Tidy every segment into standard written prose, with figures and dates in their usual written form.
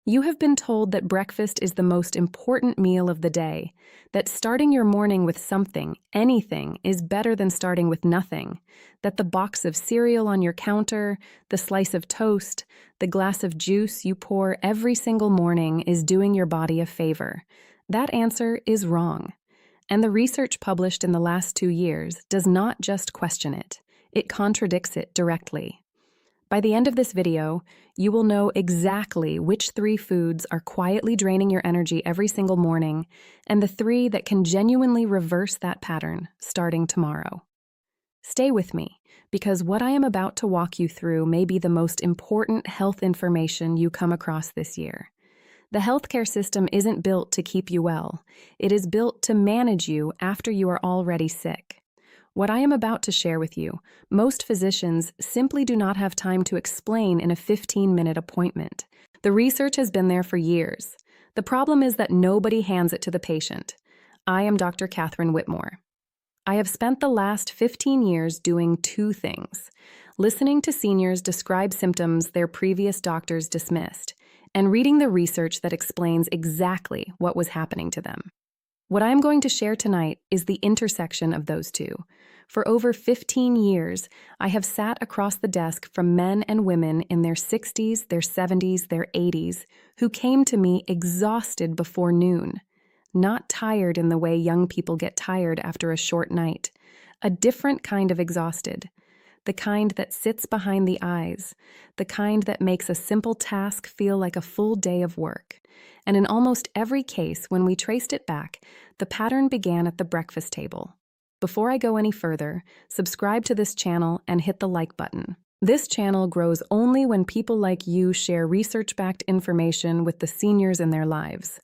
You have been told that breakfast is the most important meal of the day, that starting your morning with something, anything, is better than starting with nothing, that the box of cereal on your counter, the slice of toast, the glass of juice you pour every single morning is doing your body a favor. That answer is wrong. And the research published in the last 2 years does not just question it, it contradicts it directly. By the end of this video, you will know exactly which 3 foods are quietly draining your energy every single morning, and the 3 that can genuinely reverse that pattern starting tomorrow. Stay with me, because what I am about to walk you through may be the most important health information you come across this year. The healthcare system isn't built to keep you well. It is built to manage you after you are already sick. What I am about to share with you, most physicians simply do not have time to explain in a 15-minute appointment. The research has been there for years. The problem is that nobody hands it to the patient. I am Dr. Catherine Whitmore. I have spent the last 15 years doing 2 things: listening to seniors describe symptoms their previous doctors dismissed, and reading the research that explains exactly what was happening to them. What I am going to share tonight is the intersection of those 2. For over 15 years, I have sat across the desk from men and women in their 60s, their 70s, their 80s, who came to me exhausted before noon. Not tired in the way young people get tired after a short night. A different kind of exhausted. The kind that sits behind the eyes. The kind that makes a simple task feel like a full day of work. And in almost every case, when we traced it back, the pattern began at the breakfast table. Before I go any further, subscribe to this channel and hit the like button. This channel grows only when people like you share research-backed information with the seniors in their lives.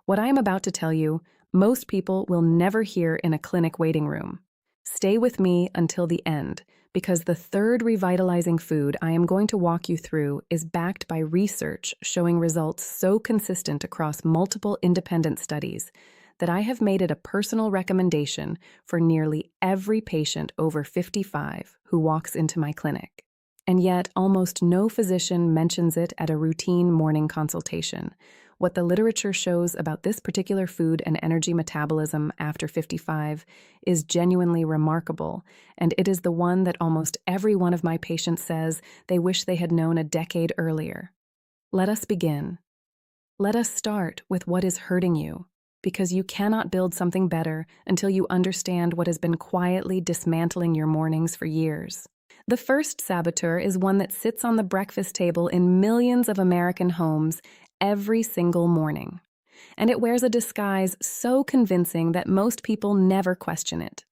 What I am about to tell you, most people will never hear in a clinic waiting room. Stay with me until the end, because the 3rd revitalizing food I am going to walk you through is backed by research showing results so consistent across multiple independent studies that I have made it a personal recommendation for nearly every patient over 55 who walks into my clinic. And yet, almost no physician mentions it at a routine morning consultation. What the literature shows about this particular food and energy metabolism after 55 is genuinely remarkable, and it is the one that almost every one of my patients says they wish they had known a decade earlier. Let us begin. Let us start with what is hurting you, because you cannot build something better until you understand what has been quietly dismantling your mornings for years. The first saboteur is one that sits on the breakfast table in millions of American homes every single morning. And it wears a disguise so convincing that most people never question it.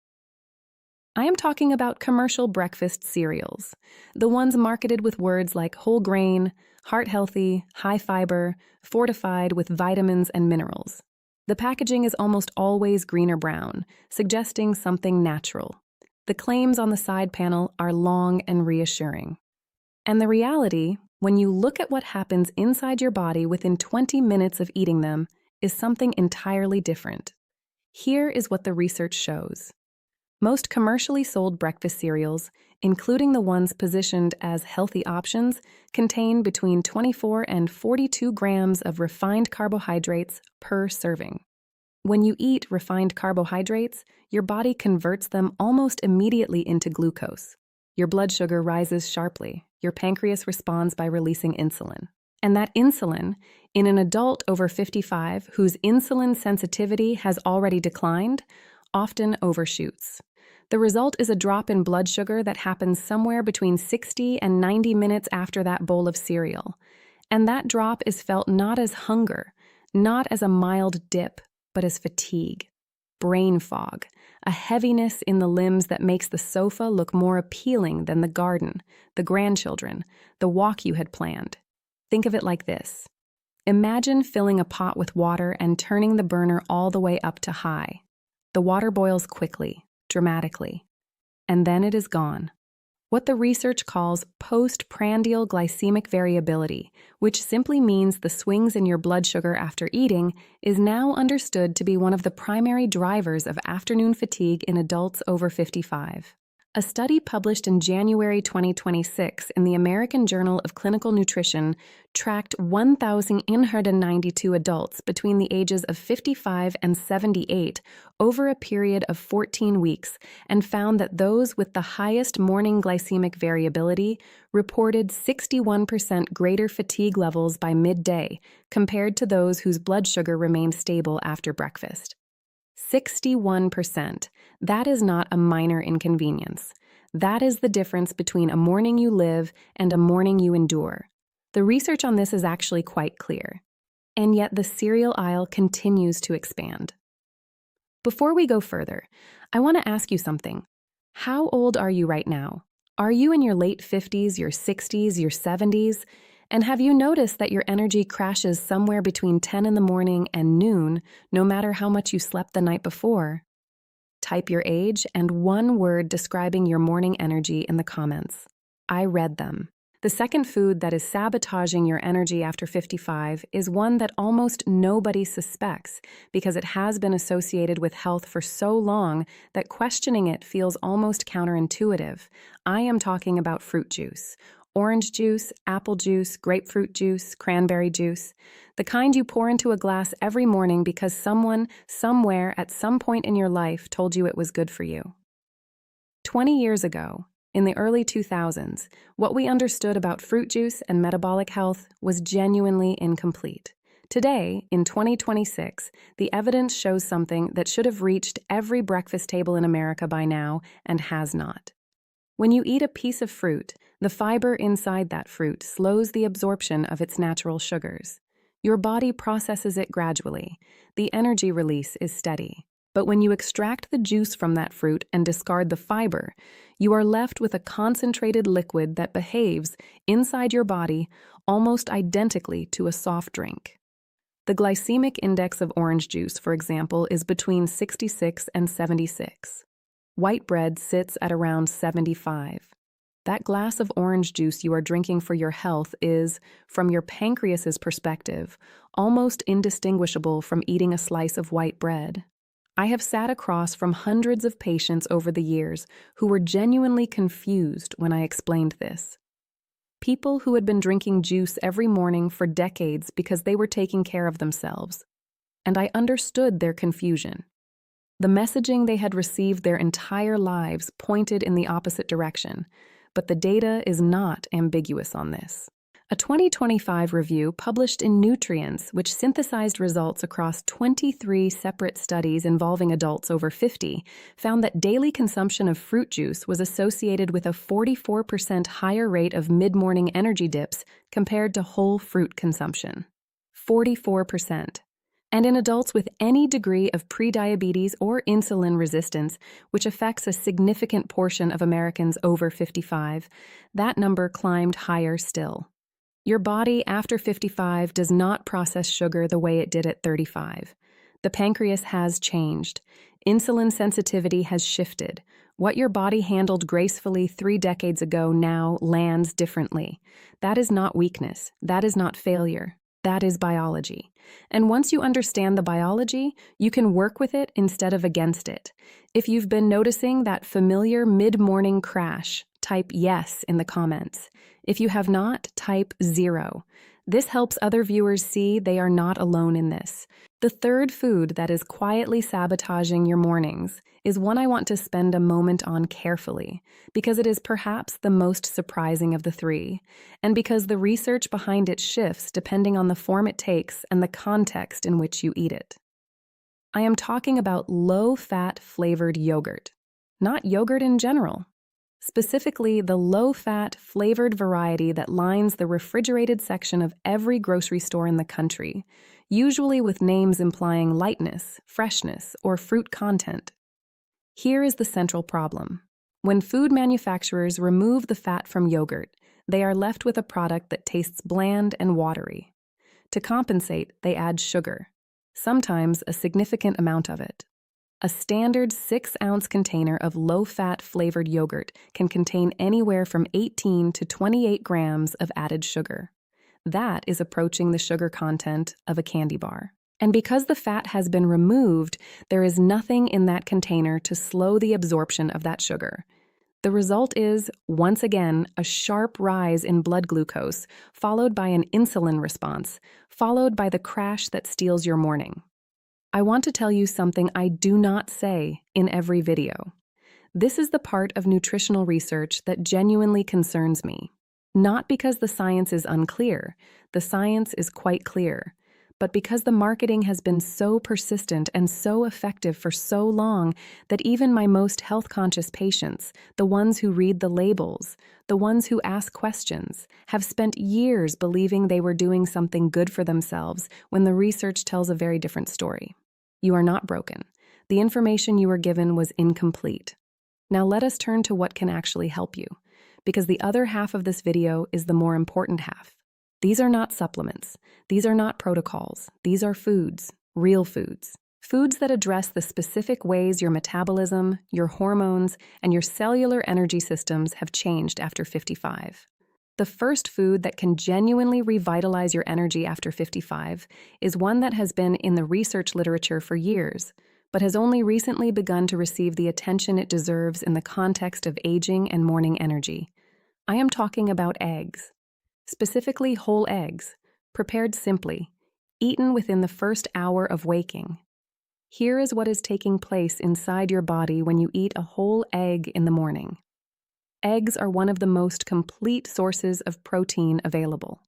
I am talking about commercial breakfast cereals, the ones marketed with words like whole grain, heart healthy, high fiber, fortified with vitamins and minerals. The packaging is almost always green or brown, suggesting something natural. The claims on the side panel are long and reassuring. And the reality, when you look at what happens inside your body within 20 minutes of eating them, is something entirely different. Here is what the research shows. Most commercially sold breakfast cereals, including the ones positioned as healthy options, contain between 24 and 42 grams of refined carbohydrates per serving. When you eat refined carbohydrates, your body converts them almost immediately into glucose. Your blood sugar rises sharply. Your pancreas responds by releasing insulin. And that insulin, in an adult over 55 whose insulin sensitivity has already declined, often overshoots. The result is a drop in blood sugar that happens somewhere between 60 and 90 minutes after that bowl of cereal. And that drop is felt not as hunger, not as a mild dip, but as fatigue, brain fog, a heaviness in the limbs that makes the sofa look more appealing than the garden, the grandchildren, the walk you had planned. Think of it like this. Imagine filling a pot with water and turning the burner all the way up to high. The water boils quickly, dramatically, and then it is gone. What the research calls postprandial glycemic variability, which simply means the swings in your blood sugar after eating, is now understood to be one of the primary drivers of afternoon fatigue in adults over 55. A study published in January 2026 in the American Journal of Clinical Nutrition tracked 1,892 adults between the ages of 55 and 78 over a period of 14 weeks and found that those with the highest morning glycemic variability reported 61% greater fatigue levels by midday compared to those whose blood sugar remained stable after breakfast. 61%. That is not a minor inconvenience. That is the difference between a morning you live and a morning you endure. The research on this is actually quite clear. And yet the cereal aisle continues to expand. Before we go further, I want to ask you something. How old are you right now? Are you in your late 50s, your 60s, your 70s? And have you noticed that your energy crashes somewhere between 10 in the morning and noon, no matter how much you slept the night before? Type your age and one word describing your morning energy in the comments. I read them. The second food that is sabotaging your energy after 55 is one that almost nobody suspects because it has been associated with health for so long that questioning it feels almost counterintuitive. I am talking about fruit juice. Orange juice, apple juice, grapefruit juice, cranberry juice, the kind you pour into a glass every morning because someone, somewhere, at some point in your life told you it was good for you. 20 years ago, in the early 2000s, what we understood about fruit juice and metabolic health was genuinely incomplete. Today, in 2026, the evidence shows something that should have reached every breakfast table in America by now and has not. When you eat a piece of fruit, the fiber inside that fruit slows the absorption of its natural sugars. Your body processes it gradually. The energy release is steady. But when you extract the juice from that fruit and discard the fiber, you are left with a concentrated liquid that behaves, inside your body, almost identically to a soft drink. The glycemic index of orange juice, for example, is between 66 and 76. White bread sits at around 75. That glass of orange juice you are drinking for your health is, from your pancreas's perspective, almost indistinguishable from eating a slice of white bread. I have sat across from hundreds of patients over the years who were genuinely confused when I explained this. People who had been drinking juice every morning for decades because they were taking care of themselves. And I understood their confusion. The messaging they had received their entire lives pointed in the opposite direction, but the data is not ambiguous on this. A 2025 review published in Nutrients, which synthesized results across 23 separate studies involving adults over 50, found that daily consumption of fruit juice was associated with a 44% higher rate of mid-morning energy dips compared to whole fruit consumption. 44%. And in adults with any degree of prediabetes or insulin resistance, which affects a significant portion of Americans over 55, that number climbed higher still. Your body after 55 does not process sugar the way it did at 35. The pancreas has changed. Insulin sensitivity has shifted. What your body handled gracefully 3 decades ago now lands differently. That is not weakness. That is not failure. That is biology. And once you understand the biology, you can work with it instead of against it. If you've been noticing that familiar mid-morning crash, type yes in the comments. If you have not, type 0. This helps other viewers see they are not alone in this. The third food that is quietly sabotaging your mornings is one I want to spend a moment on carefully, because it is perhaps the most surprising of the 3, and because the research behind it shifts depending on the form it takes and the context in which you eat it. I am talking about low-fat flavored yogurt, not yogurt in general. Specifically, the low-fat flavored variety that lines the refrigerated section of every grocery store in the country, usually with names implying lightness, freshness, or fruit content. Here is the central problem. When food manufacturers remove the fat from yogurt, they are left with a product that tastes bland and watery. To compensate, they add sugar, sometimes a significant amount of it. A standard 6-ounce container of low-fat flavored yogurt can contain anywhere from 18 to 28 grams of added sugar. That is approaching the sugar content of a candy bar. And because the fat has been removed, there is nothing in that container to slow the absorption of that sugar. The result is, once again, a sharp rise in blood glucose, followed by an insulin response, followed by the crash that steals your morning. I want to tell you something I do not say in every video. This is the part of nutritional research that genuinely concerns me. Not because the science is unclear, the science is quite clear, but because the marketing has been so persistent and so effective for so long that even my most health-conscious patients, the ones who read the labels, the ones who ask questions, have spent years believing they were doing something good for themselves when the research tells a very different story. You are not broken. The information you were given was incomplete. Now let us turn to what can actually help you, because the other half of this video is the more important half. These are not supplements. These are not protocols. These are foods, real foods. Foods that address the specific ways your metabolism, your hormones, and your cellular energy systems have changed after 55. The first food that can genuinely revitalize your energy after 55 is one that has been in the research literature for years, but has only recently begun to receive the attention it deserves in the context of aging and morning energy. I am talking about eggs. Specifically whole eggs, prepared simply, eaten within the first hour of waking. Here is what is taking place inside your body when you eat a whole egg in the morning. Eggs are one of the most complete sources of protein available.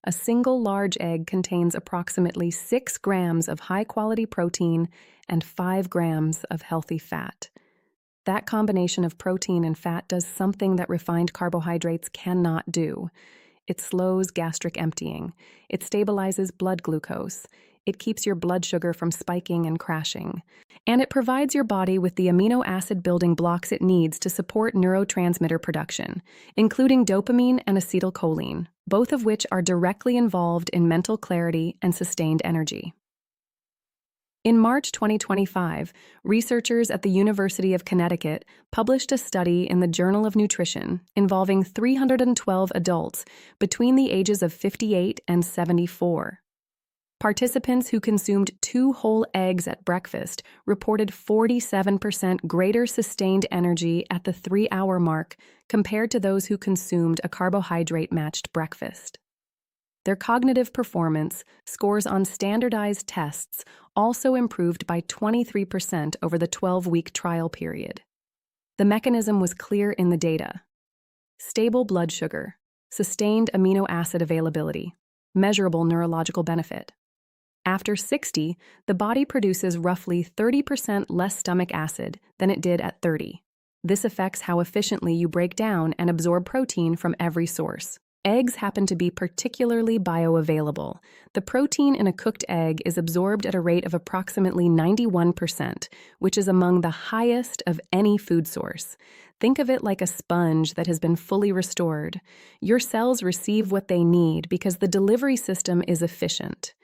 A single large egg contains approximately 6 grams of high-quality protein and 5 grams of healthy fat. That combination of protein and fat does something that refined carbohydrates cannot do. It slows gastric emptying. It stabilizes blood glucose. It keeps your blood sugar from spiking and crashing. And it provides your body with the amino acid building blocks it needs to support neurotransmitter production, including dopamine and acetylcholine, both of which are directly involved in mental clarity and sustained energy. In March 2025, researchers at the University of Connecticut published a study in the Journal of Nutrition involving 312 adults between the ages of 58 and 74. Participants who consumed 2 whole eggs at breakfast reported 47% greater sustained energy at the 3-hour mark compared to those who consumed a carbohydrate-matched breakfast. Their cognitive performance, scores on standardized tests, also improved by 23% over the 12-week trial period. The mechanism was clear in the data. Stable blood sugar, sustained amino acid availability, measurable neurological benefit. After 60, the body produces roughly 30% less stomach acid than it did at 30. This affects how efficiently you break down and absorb protein from every source. Eggs happen to be particularly bioavailable. The protein in a cooked egg is absorbed at a rate of approximately 91%, which is among the highest of any food source. Think of it like a sponge that has been fully restored. Your cells receive what they need because the delivery system is efficient.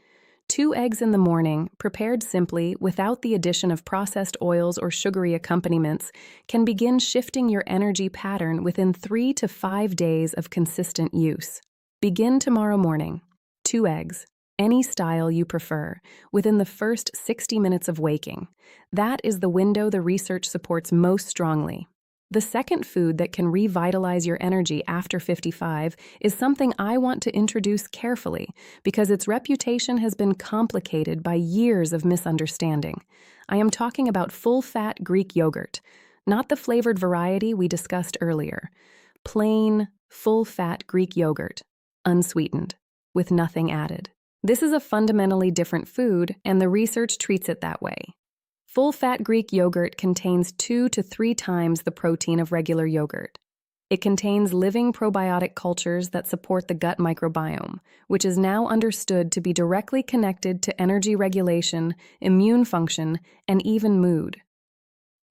2 eggs in the morning, prepared simply, without the addition of processed oils or sugary accompaniments, can begin shifting your energy pattern within 3 to 5 days of consistent use. Begin tomorrow morning. 2 eggs, any style you prefer, within the first 60 minutes of waking. That is the window the research supports most strongly. The second food that can revitalize your energy after 55 is something I want to introduce carefully because its reputation has been complicated by years of misunderstanding. I am talking about full-fat Greek yogurt, not the flavored variety we discussed earlier. Plain, full-fat Greek yogurt, unsweetened, with nothing added. This is a fundamentally different food, and the research treats it that way. Full-fat Greek yogurt contains 2 to 3 times the protein of regular yogurt. It contains living probiotic cultures that support the gut microbiome, which is now understood to be directly connected to energy regulation, immune function, and even mood.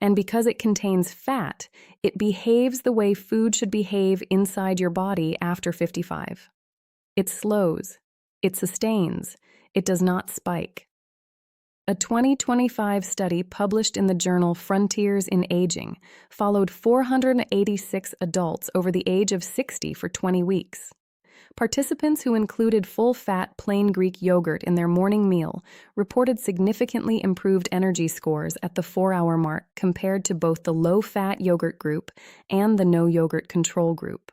And because it contains fat, it behaves the way food should behave inside your body after 55. It slows, it sustains, it does not spike. A 2025 study published in the journal Frontiers in Aging followed 486 adults over the age of 60 for 20 weeks. Participants who included full-fat plain Greek yogurt in their morning meal reported significantly improved energy scores at the 4-hour mark compared to both the low-fat yogurt group and the no-yogurt control group.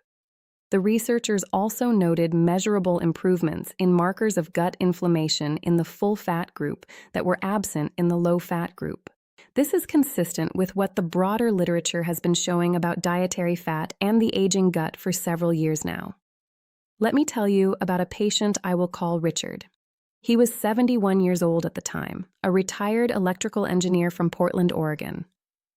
The researchers also noted measurable improvements in markers of gut inflammation in the full-fat group that were absent in the low-fat group. This is consistent with what the broader literature has been showing about dietary fat and the aging gut for several years now. Let me tell you about a patient I will call Richard. He was 71 years old at the time, a retired electrical engineer from Portland, Oregon.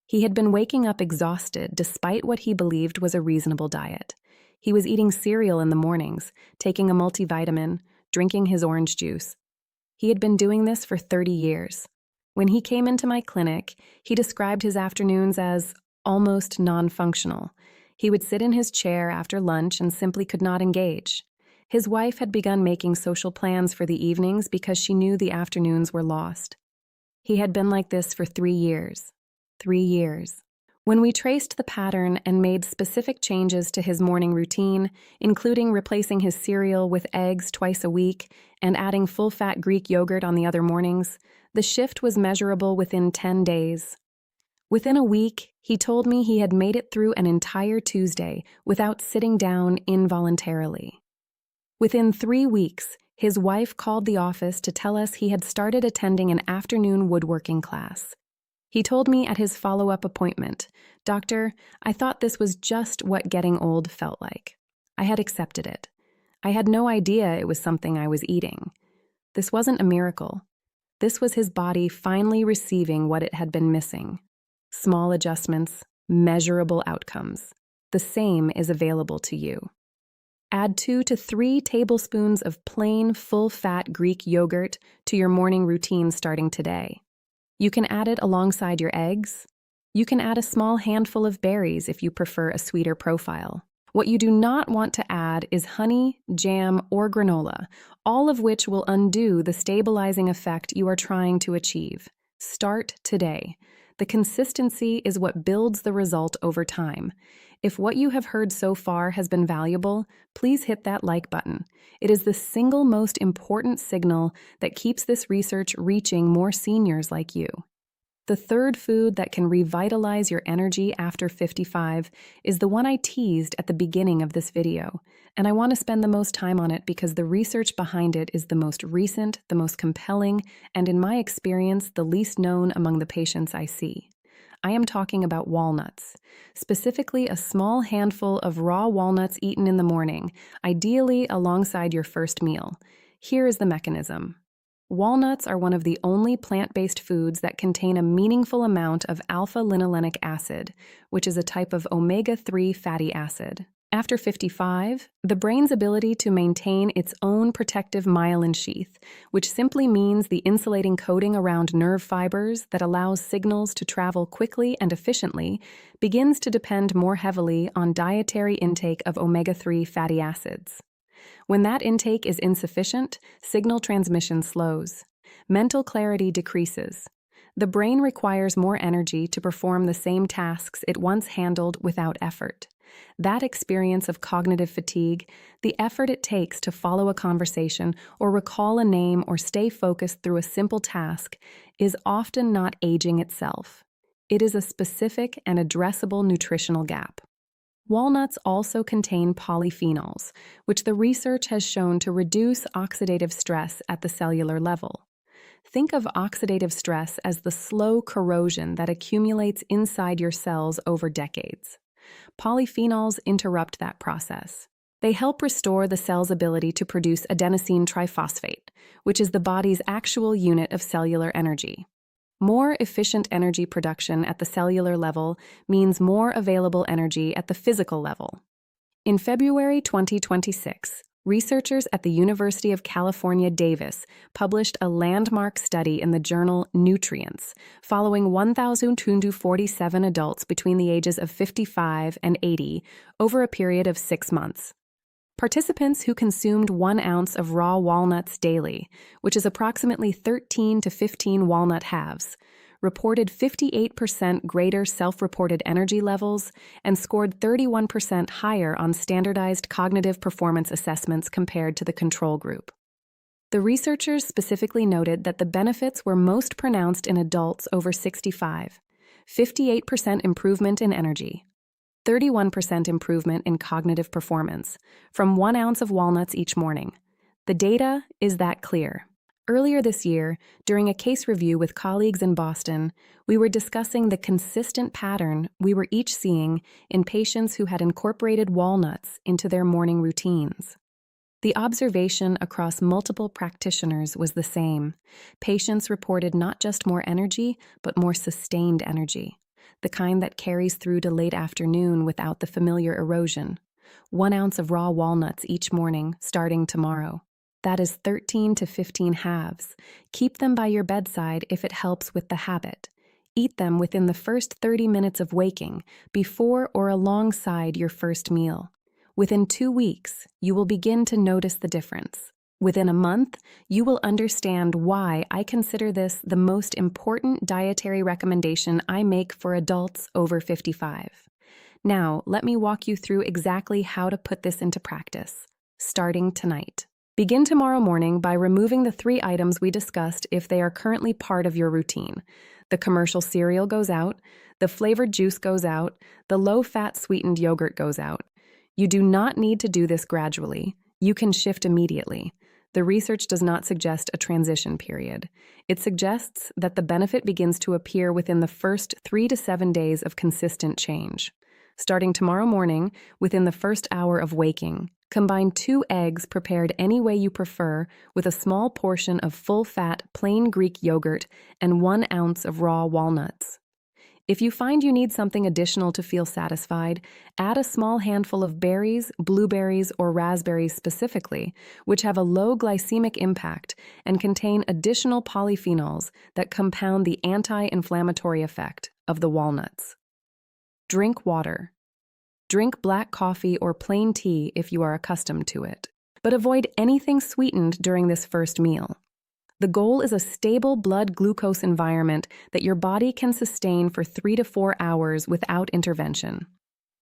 He had been waking up exhausted despite what he believed was a reasonable diet. He was eating cereal in the mornings, taking a multivitamin, drinking his orange juice. He had been doing this for 30 years. When he came into my clinic, he described his afternoons as almost non-functional. He would sit in his chair after lunch and simply could not engage. His wife had begun making social plans for the evenings because she knew the afternoons were lost. He had been like this for 3 years. 3 years. When we traced the pattern and made specific changes to his morning routine, including replacing his cereal with eggs twice a week and adding full-fat Greek yogurt on the other mornings, the shift was measurable within 10 days. Within a week, he told me he had made it through an entire Tuesday without sitting down involuntarily. Within 3 weeks, his wife called the office to tell us he had started attending an afternoon woodworking class. He told me at his follow-up appointment, "Doctor, I thought this was just what getting old felt like. I had accepted it. I had no idea it was something I was eating. This wasn't a miracle. This was his body finally receiving what it had been missing. Small adjustments, measurable outcomes. The same is available to you. Add 2 to 3 tablespoons of plain, full-fat Greek yogurt to your morning routine starting today. You can add it alongside your eggs. You can add a small handful of berries if you prefer a sweeter profile. What you do not want to add is honey, jam, or granola, all of which will undo the stabilizing effect you are trying to achieve. Start today. The consistency is what builds the result over time. If what you have heard so far has been valuable, please hit that like button. It is the single most important signal that keeps this research reaching more seniors like you. The third food that can revitalize your energy after 55 is the one I teased at the beginning of this video, and I want to spend the most time on it because the research behind it is the most recent, the most compelling, and in my experience, the least known among the patients I see. I am talking about walnuts, specifically a small handful of raw walnuts eaten in the morning, ideally alongside your first meal. Here is the mechanism. Walnuts are one of the only plant-based foods that contain a meaningful amount of alpha-linolenic acid, which is a type of omega-3 fatty acid. After 55, the brain's ability to maintain its own protective myelin sheath, which simply means the insulating coating around nerve fibers that allows signals to travel quickly and efficiently, begins to depend more heavily on dietary intake of omega-3 fatty acids. When that intake is insufficient, signal transmission slows. Mental clarity decreases. The brain requires more energy to perform the same tasks it once handled without effort. That experience of cognitive fatigue, the effort it takes to follow a conversation or recall a name or stay focused through a simple task, is often not aging itself. It is a specific and addressable nutritional gap. Walnuts also contain polyphenols, which the research has shown to reduce oxidative stress at the cellular level. Think of oxidative stress as the slow corrosion that accumulates inside your cells over decades. Polyphenols interrupt that process. They help restore the cell's ability to produce adenosine triphosphate, which is the body's actual unit of cellular energy. More efficient energy production at the cellular level means more available energy at the physical level. In February 2026, researchers at the University of California, Davis published a landmark study in the journal Nutrients, following 1,247 adults between the ages of 55 and 80 over a period of 6 months. Participants who consumed 1 ounce of raw walnuts daily, which is approximately 13 to 15 walnut halves, reported 58% greater self-reported energy levels and scored 31% higher on standardized cognitive performance assessments compared to the control group. The researchers specifically noted that the benefits were most pronounced in adults over 65, 58% improvement in energy, 31% improvement in cognitive performance from 1 ounce of walnuts each morning. The data is that clear. Earlier this year, during a case review with colleagues in Boston, we were discussing the consistent pattern we were each seeing in patients who had incorporated walnuts into their morning routines. The observation across multiple practitioners was the same. Patients reported not just more energy, but more sustained energy, the kind that carries through to late afternoon without the familiar erosion. 1 ounce of raw walnuts each morning, starting tomorrow. That is 13 to 15 halves. Keep them by your bedside if it helps with the habit. Eat them within the first 30 minutes of waking, before or alongside your first meal. Within 2 weeks, you will begin to notice the difference. Within a month, you will understand why I consider this the most important dietary recommendation I make for adults over 55. Now, let me walk you through exactly how to put this into practice, starting tonight. Begin tomorrow morning by removing the 3 items we discussed if they are currently part of your routine. The commercial cereal goes out, the flavored juice goes out, the low-fat sweetened yogurt goes out. You do not need to do this gradually. You can shift immediately. The research does not suggest a transition period. It suggests that the benefit begins to appear within the first 3 to 7 days of consistent change. Starting tomorrow morning, within the first hour of waking, combine 2 eggs prepared any way you prefer with a small portion of full-fat plain Greek yogurt and 1 ounce of raw walnuts. If you find you need something additional to feel satisfied, add a small handful of berries, blueberries, or raspberries specifically, which have a low glycemic impact and contain additional polyphenols that compound the anti-inflammatory effect of the walnuts. Drink water. Drink black coffee or plain tea if you are accustomed to it, but avoid anything sweetened during this first meal. The goal is a stable blood glucose environment that your body can sustain for 3 to 4 hours without intervention.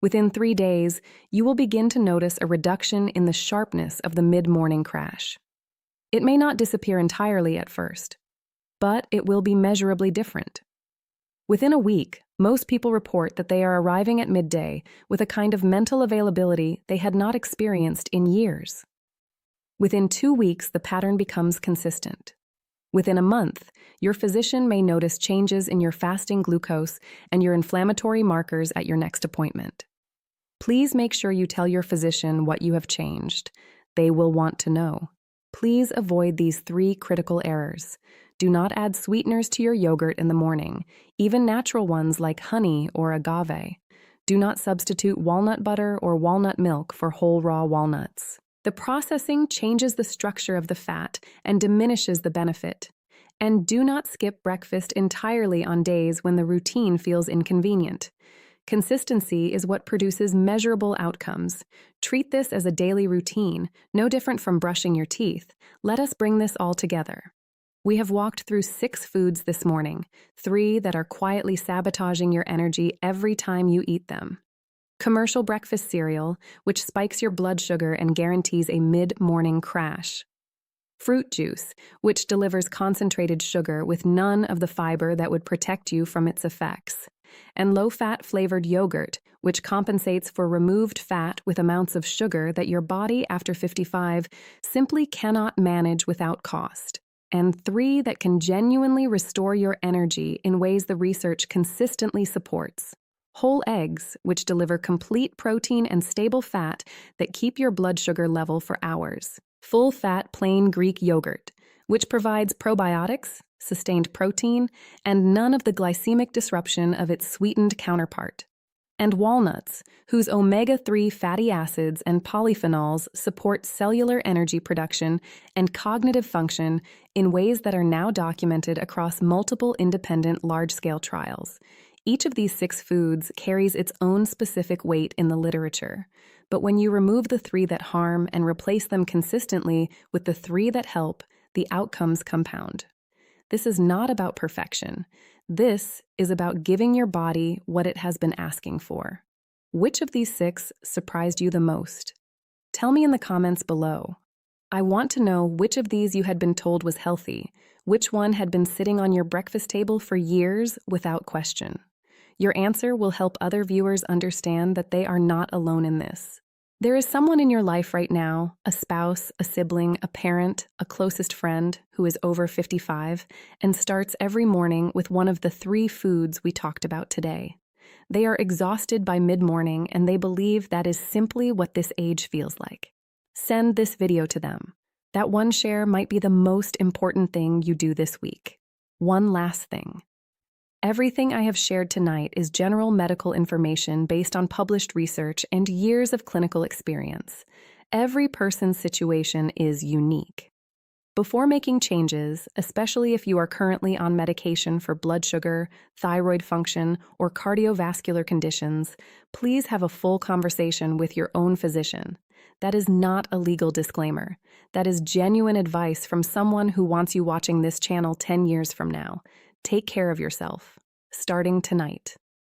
Within 3 days, you will begin to notice a reduction in the sharpness of the mid-morning crash. It may not disappear entirely at first, but it will be measurably different. Within a week, most people report that they are arriving at midday with a kind of mental availability they had not experienced in years. Within 2 weeks, the pattern becomes consistent. Within a month, your physician may notice changes in your fasting glucose and your inflammatory markers at your next appointment. Please make sure you tell your physician what you have changed. They will want to know. Please avoid these 3 critical errors. Do not add sweeteners to your yogurt in the morning, even natural ones like honey or agave. Do not substitute walnut butter or walnut milk for whole raw walnuts. The processing changes the structure of the fat and diminishes the benefit. And do not skip breakfast entirely on days when the routine feels inconvenient. Consistency is what produces measurable outcomes. Treat this as a daily routine, no different from brushing your teeth. Let us bring this all together. We have walked through 6 foods this morning, 3 that are quietly sabotaging your energy every time you eat them. Commercial breakfast cereal, which spikes your blood sugar and guarantees a mid-morning crash. Fruit juice, which delivers concentrated sugar with none of the fiber that would protect you from its effects. And low-fat flavored yogurt, which compensates for removed fat with amounts of sugar that your body after 55 simply cannot manage without cost. And 3 that can genuinely restore your energy in ways the research consistently supports. Whole eggs, which deliver complete protein and stable fat that keep your blood sugar level for hours. Full-fat plain Greek yogurt, which provides probiotics, sustained protein, and none of the glycemic disruption of its sweetened counterpart. And walnuts, whose omega-3 fatty acids and polyphenols support cellular energy production and cognitive function in ways that are now documented across multiple independent large-scale trials. Each of these 6 foods carries its own specific weight in the literature, but when you remove the 3 that harm and replace them consistently with the 3 that help, the outcomes compound. This is not about perfection. This is about giving your body what it has been asking for. Which of these 6 surprised you the most? Tell me in the comments below. I want to know which of these you had been told was healthy, which one had been sitting on your breakfast table for years without question. Your answer will help other viewers understand that they are not alone in this. There is someone in your life right now, a spouse, a sibling, a parent, a closest friend who is over 55 and starts every morning with one of the 3 foods we talked about today. They are exhausted by mid-morning and they believe that is simply what this age feels like. Send this video to them. That one share might be the most important thing you do this week. One last thing. Everything I have shared tonight is general medical information based on published research and years of clinical experience. Every person's situation is unique. Before making changes, especially if you are currently on medication for blood sugar, thyroid function, or cardiovascular conditions, please have a full conversation with your own physician. That is not a legal disclaimer. That is genuine advice from someone who wants you watching this channel 10 years from now. Take care of yourself, starting tonight.